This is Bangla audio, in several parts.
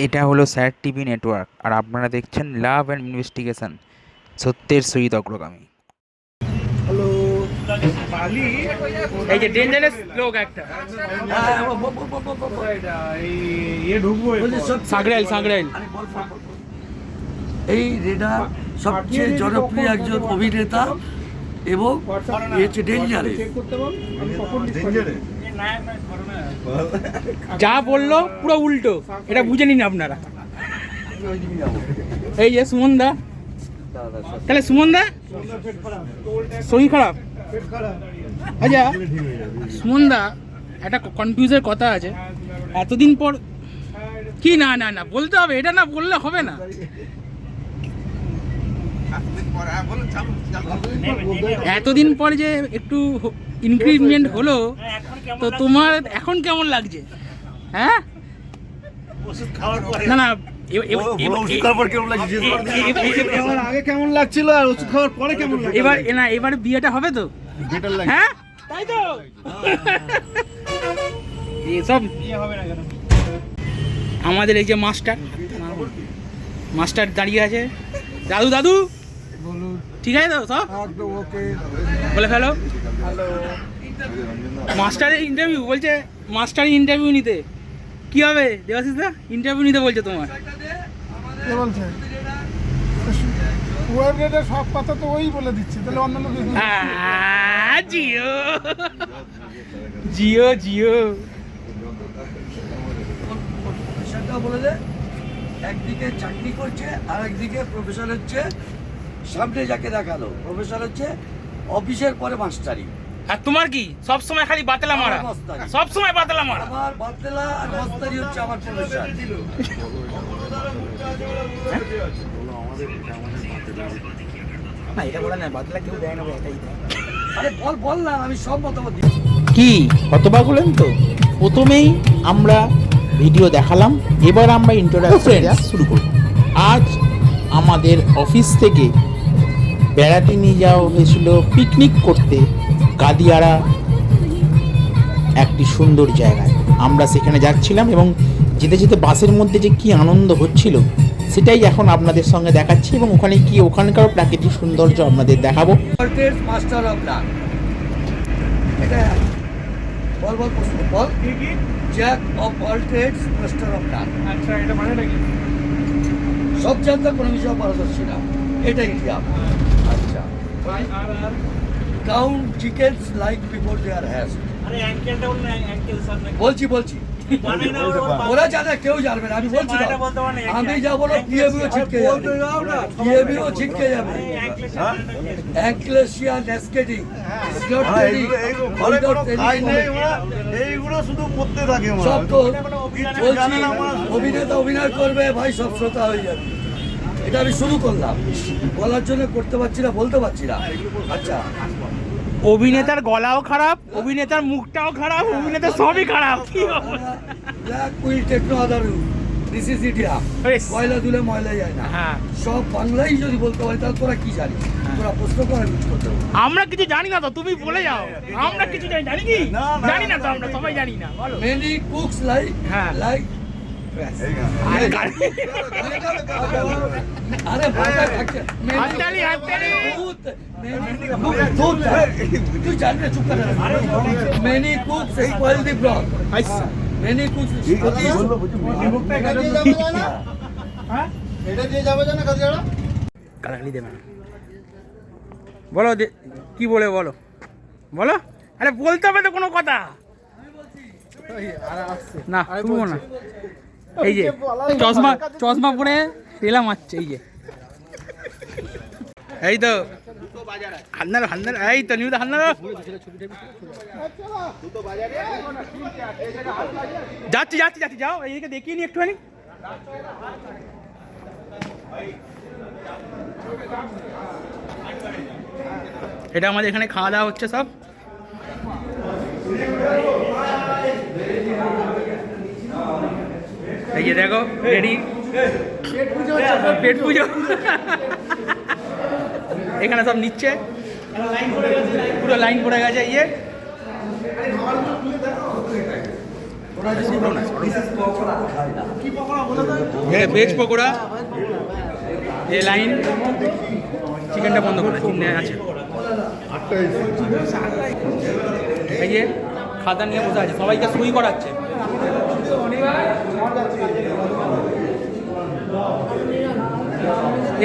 এটা হলো স্যার টিভি নেটওয়ার্ক আর আপনারা দেখছেন লাভ অ্যান্ড ইনভেস্টিগেশন, সত্যের সহিত অগ্রগামী। হ্যালো বালি এই যে ডেঞ্জারাস লোক একটা ঢুকবো সাগরাইল এই রেডা সবচেয়ে জনপ্রিয় একজন অভিনেতা এবং হচ্ছে ডেঞ্জারেস। যা বললো পুরো উল্টো, এটা বুঝে নিন আপনারা। এই যে সুমন দা, তাহলে সুমন দা শরীর খারাপ। আচ্ছা সুমন দা, একটা কনফিউজের কথা আছে, এতদিন পর কি না না না বলতে হবে, এটা না বললে হবে না। এতদিন পর যে একটু ইনক্রিমেন্ট হলো, তো তোমার এখন কেমন লাগছে? হ্যাঁ না না আগে কেমন লাগছিল আর ওষুধ খাওয়ার পরে কেমন লাগছে? এবার না, এবার বিয়েটা হবে তো? হ্যাঁ তাই তো। এসব আমাদের এই যে মাস্টার দাঁড়িয়ে আছে। দাদু দাদু ঠিক আছে তো সব? বলে ফেলো। মাস্টারের ইন্টারভিউ বলছে, মাস্টারের ইন্টারভিউ নিতে কি হবে দেবাশিস দা? ইন্টারভিউ নিতে বলছে তোমার। কে বলছে? ওয়েব রেটের সব কথা তো ওই বলে দিচ্ছে, তাহলে অন্যান্য জিও জিও জিও প্রফেশনটা বলে দে, একদিকে চাকরি করছে আর একদিকে প্রফেশন হচ্ছে সামনে যাকে দেখালো। প্রফেশন হচ্ছে অফিসের পরে মাস্টারি। আর তোমার কি সব সময় খালি বাতলা মারা? সব সময় বাতলা মারা। আমার বাতলা আর মাস্টারি হচ্ছে আমার প্রফেশন। না এটা বলে না, বাতলা কেউ দেয় না, এটাই দেয়। আরে বল না, আমি সব মতামত দিই। কি হতবাক হলেন তো? প্রথমেই আমরা ভিডিও দেখালাম, এবার আমরা ইন্ট্রোডাকশন শুরু করব। আজ আমাদের অফিস থেকে বেড়াতে নিয়ে যাওয়া হয়েছিল পিকনিক করতে গাদিয়াড়া একটি সুন্দর জায়গায়। আমরা সেখানে যাচ্ছিলাম এবং যেতে যেতে বাসের মধ্যে যে কি আনন্দ হচ্ছিল সেটাই এখন আপনাদের সঙ্গে দেখাচ্ছি, এবং ওখানে গিয়ে ওখানকার প্রাকৃতিক সৌন্দর্য আপনাদের দেখাবো। মাস্টার অফ নান, এটা বল বল প্রশ্ন বল। Jack of all trades master of none. আচ্ছা এটা মানেটা কি? সব জানতা কোনো বিষয়ে পারদর্শী না, এটাই ইতিহাস। আচ্ছা, count chickens like before they are hatch. আরে অ্যাঙ্কেলটা বল না, অ্যাঙ্কেল স্যার না। বলছি ওরা জানে, কেউ জানবে না, আমি বলছি না। আমি যা বলো পিএবিও ছিটকে যাবে, পিএবিও ছিটকে যাবে। অ্যাঙ্কলেশিয়া নেসকেটিং এইগুলো শুধু পড়তে থাকে। সব তো বলছি, অভিনেতা অভিনয় করবে ভাই, সব শ্রোতা হয়ে যাবে। এটা আমি শুরু করলাম, বলার জন্য করতে পারছি না, বলতে পারছি না। আচ্ছা, অভিনেতার গলাও খারাপ, অভিনেতার মুখটাও খারাপ, অভিনেতার সবই খারাপ। Black will take no other route, this is India. ময়লা দুলে ময়লা যায় না। হ্যাঁ, সব বাংলাই যদি বলতে পারি তাহলে তোরা কি জানিস? তোরা প্রশ্ন করে মিট করতে হবে। আমরা কিছু জানি না তো, তুমি বলে যাও। আমরা কিছু জানি কি? জানি না তো, আমরা সবাই জানি না। বলো। মেনি কুকস লাইক হ্যাঁ। লাইক আরে হাততালি হাততালি। তুই জানি না, চুপ করে। মেনি কুকস স্পয়েল দি ব্লক। মেনি কুকস এটা দিয়ে যাবে না কাজিয়াড়া। গালাগালি দেবে না। বলো কি বলে বলো বলো। আরে বলতে হবে তো কোনো কথা না, তুলবো না। এই যে চশমা পরে রেলা মারছে, এই যে এই তো হান্নার এই তো নিউ হান্নার যাচ্ছি যাও এইদিকে দেখিয়ে নি একটুখানি। এটা আমাদের এখানে খাওয়া দাওয়া হচ্ছে সব। এই যে দেখো রেডি, পেট পুজো এখানে সব নিচ্ছে, পুরো লাইন পড়ে গেছে। ইয়ে ওরা যদি বিশেষ পকোড়া খায় না, ভেজ পকোড়া এ লাইন, চিকেনটা বন্ধ করে চিকেন আছে। এই যে খাতা নিয়ে বসে আছে, সবাইকে সই করাচ্ছে।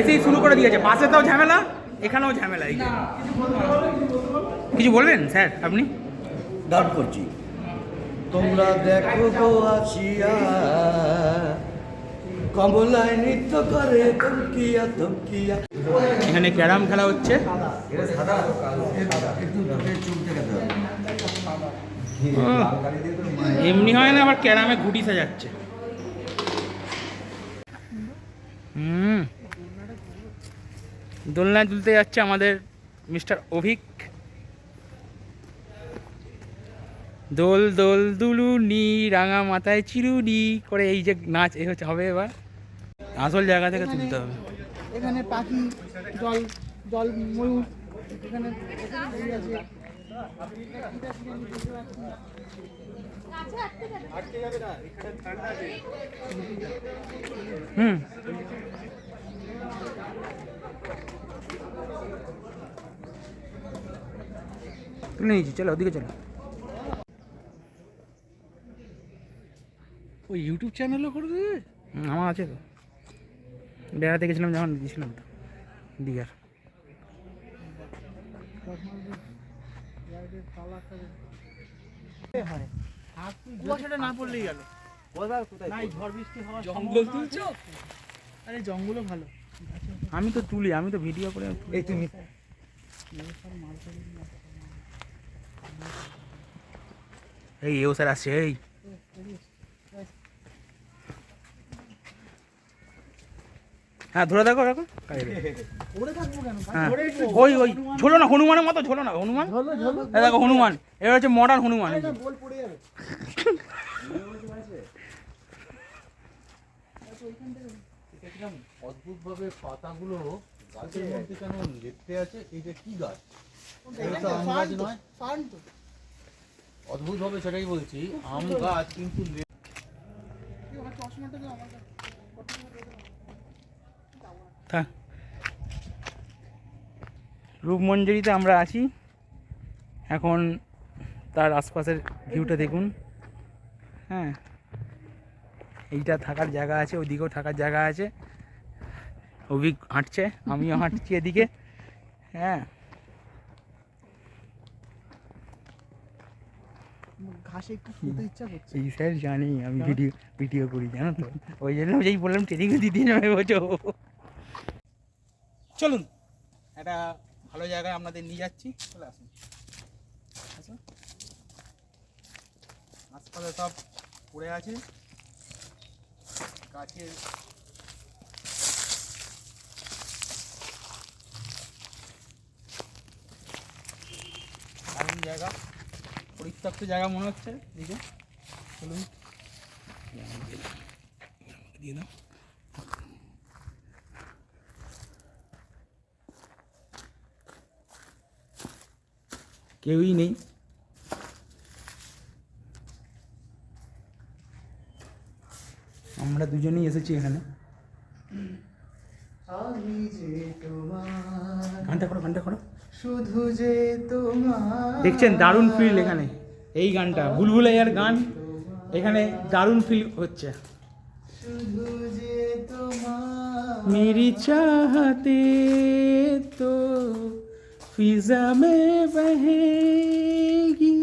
এসেই শুরু করে দিয়েছে, বাসেতেও ঝামেলা, এখানেও ঝামেলা। এই যে কিছু বলবেন স্যার আপনি? গান করছি। তোমরা দেখো গো আসিয়া কমলায় নৃত্য করে তমকিয়া তমকিয়া। এখানে ক্যারাম খেলা হচ্ছে। এমনি হয় না, আবার ক্যারামে ঘুটি সাজাচ্ছে। দোলনায় দুলতে যাচ্ছে আমাদের মিস্টার অভিক। দোল দোল দুলুনি রাঙা মাথায় চিরুনি করে এই যে নাচ, এই হচ্ছে হবে। এবার আসল জায়গা থেকে তুলতে হবে। এখানে পাখি, জল জল ময়ূর, এখানে আছে। হুম, তুলে নিয়েছি, চলো ওদিকে চলো। ওই ইউটিউব চ্যানেলও করে দেবে? আমার আছে তো, বেড়াতে গেছিলাম যখন দিয়েছিলাম তো দীঘার। কুয়াশাটা না পড়লেই গেল। নাই ঝড় বৃষ্টি হওয়ার জঙ্গল তুলছো? আরে জঙ্গলও ভালো। আমি তো তুলি, আমি তো ভিডিও করে। এই তুমি এই এও স্যার আসছে। এই হ্যাঁ ধরে দেখো, দেখো ওরে থাকবো কেন? হ্যাঁ ওই ওই ঝোলো না, হনুমানের মতো ঝোলো না, হনুমান। এই দেখো হনুমান, এবার হচ্ছে মডার্ন হনুমান। এই যে। বল পড়ে যাবে। অদ্ভুত ভাবে পাতাগুলো গাছের মধ্যে কেন লেপটে আছে, এইটা কি গাছ? ফার্ন তো। অদ্ভুত ভাবে সেটাই বলছি, আম গাছ কিন্তু চশমাটা তো আমার কাছে। থাক। রূপমঞ্জরিতে আমরা আছি এখন, তার আশপাশের ভিউটা দেখুন। হ্যাঁ, এইটা থাকার জায়গা আছে, ওইদিকেও থাকার জায়গা আছে। অভিক হাঁটছে, আমিও হাঁটছি এদিকে। হ্যাঁ, ঘাসে একটু শুতে ইচ্ছা করছে। এই স্যার জানি আমি ভিডিও করি, জানো তো, ওই জন্য যেই বললাম ট্রেনিং দিতে যাবে বোঝো। চলুন, একটা ভালো জায়গায় আপনাদের নিয়ে যাচ্ছি, চলে আসুন। আসুন, আশপাশে সব পড়ে আছে গাছের। দারুণ জায়গা, পরিত্যক্ত জায়গা মনে হচ্ছে। দিকে চলুন, দিয়ে দাও। কেউই নেই। আমরা দুজনেই এসেছি এখানে। গানটা করো, গানটা করো। শুধু যে তোমার দেখছেন দারুণ ফিল এখানে। এই গানটা বুলবুলাইয়ার গান, এখানে দারুণ ফিল হচ্ছে। শুধু যে তোমার मेरी चाहते तो फिजा में बहेगी,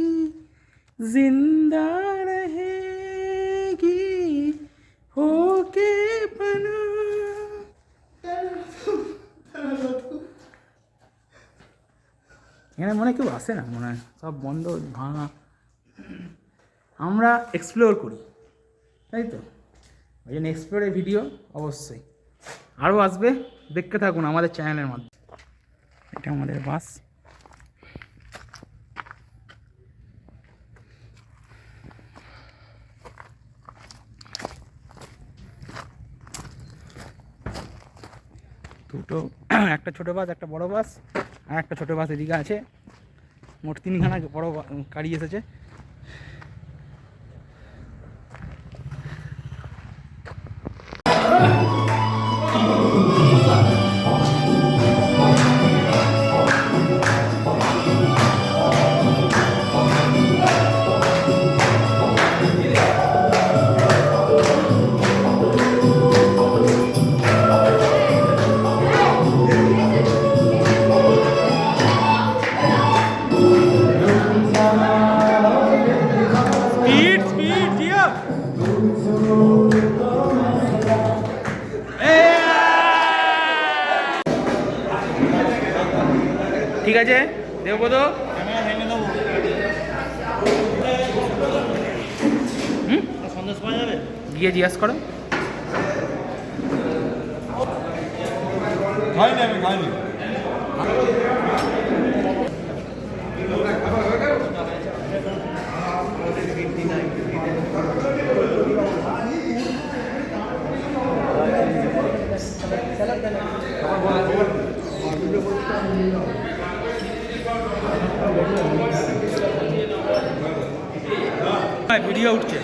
जिंदा रहेगी होके बना। এখানে মনে হয় কেউ আসে না, মনে হয় সব বন্ধ ভাঙা। আমরা এক্সপ্লোর করি, তাই তো, ওই জন্য এক্সপ্লোরের ভিডিও অবশ্যই আরও আসবে, দেখতে থাকুন আমাদের চ্যানেলের মাধ্যমে। এটা আমাদের বাস। দুটো, একটা ছোটো বাস, একটা বড় বাস, আর একটা ছোটো বাস এদিকে আছে। মোট 3খানা বড় গাড়ি এসেছে। আছে দেবব্রত, সন্দেশ পাওয়া যাবে? গিয়ে জিজ্ঞাস করো। খাইনি আমি, খাইনি। হ্যাঁ ভিডিও উঠছে,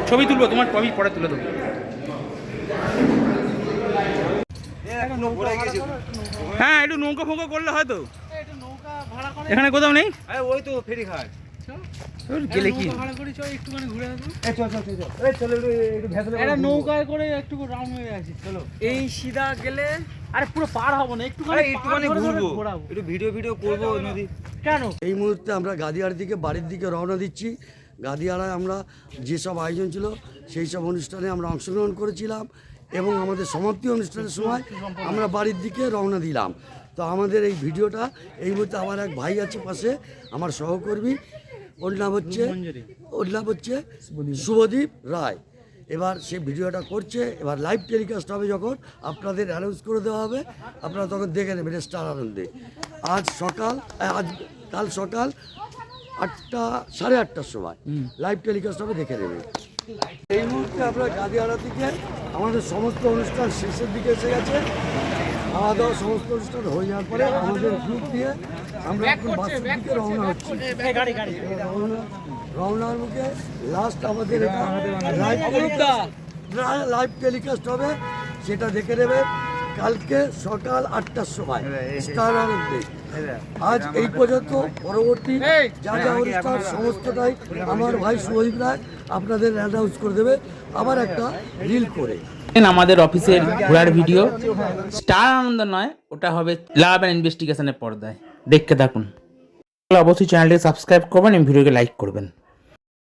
ছবি তুলবো তোমার, ছবি পরে তুলে দেবো। হ্যাঁ একটু নৌকা ফৌকা করলে হয়তো, একটু নৌকা ভাড়া করে এখানে কোথাও নেই ওই তো ফেরি ঘাট। গেলে কি নৌকা ভাড়া করে চল একটুখানি ঘুরে আসবো। চলো একটু ভেতরে একটা নৌকায় করে একটু রাউন্ড হয়ে আসি, চলো। এই সিধা গেলে আরে পুরো পার হবো না, একটুখানি ঘোরাবো, একটু ভিডিও করবো নদী। কেন? এই মুহূর্তে আমরা গাদিয়ার দিকে বাড়ির দিকে রওনা দিচ্ছি। গাদিয়ারায় আমরা যেসব আয়োজন ছিল সেই সব অনুষ্ঠানে আমরা অংশগ্রহণ করেছিলাম এবং আমাদের সমাপ্তি অনুষ্ঠানের সময় আমরা বাড়ির দিকে রওনা দিলাম। তো আমাদের এই ভিডিওটা এই মুহূর্তে আমার এক ভাই আছে পাশে, আমার সহকর্মী, ওর নাম হচ্ছে শুভদীপ রায়। এবার সে ভিডিওটা করছে, এবার লাইভ টেলিকাস্ট হবে যখন আপনাদের অ্যানাউন্স করে দেওয়া হবে, আপনারা তখন দেখে নেবেন স্টার আনন্দে। কাল সকাল 8টা, 8:30টার সময় লাইভ টেলিকাস্ট হবে, দেখে নেবেন। এই মুহূর্তে আমরা গাদিয়াড়া থেকে আমাদের সমস্ত অনুষ্ঠান শেষের দিকে এসে গেছে। খাওয়া দাওয়া সমস্ত অনুষ্ঠান হয়ে যাওয়ার পরে আমাদের গ্রুপ দিয়ে আমরা এখন বাসের দিকে রওনা হচ্ছি। রওনার মুখে লাস্ট আমাদের লাইভ টেলিকাস্ট হবে, সেটা দেখে নেবে কালকে সকাল 8টার সময় স্টার আনন্দে। আজ এই পর্যন্ত, পরবর্তী যা যা অনুষ্ঠান সমস্তটাই আমার ভাই শুভদীপ রায় আপনাদের অ্যানাউন্স করে দেবে আবার একটা রিল করে। আমাদের অফিসের ঘোরার ভিডিও স্টার আনন্দ নয়, ওটা হবে লাভ অ্যান্ড ইনভেস্টিগেশনের পর্দায়, দেখতে থাকুন। অবশ্যই চ্যানেলটি সাবস্ক্রাইব করবেন এবং ভিডিওকে লাইক করবেন।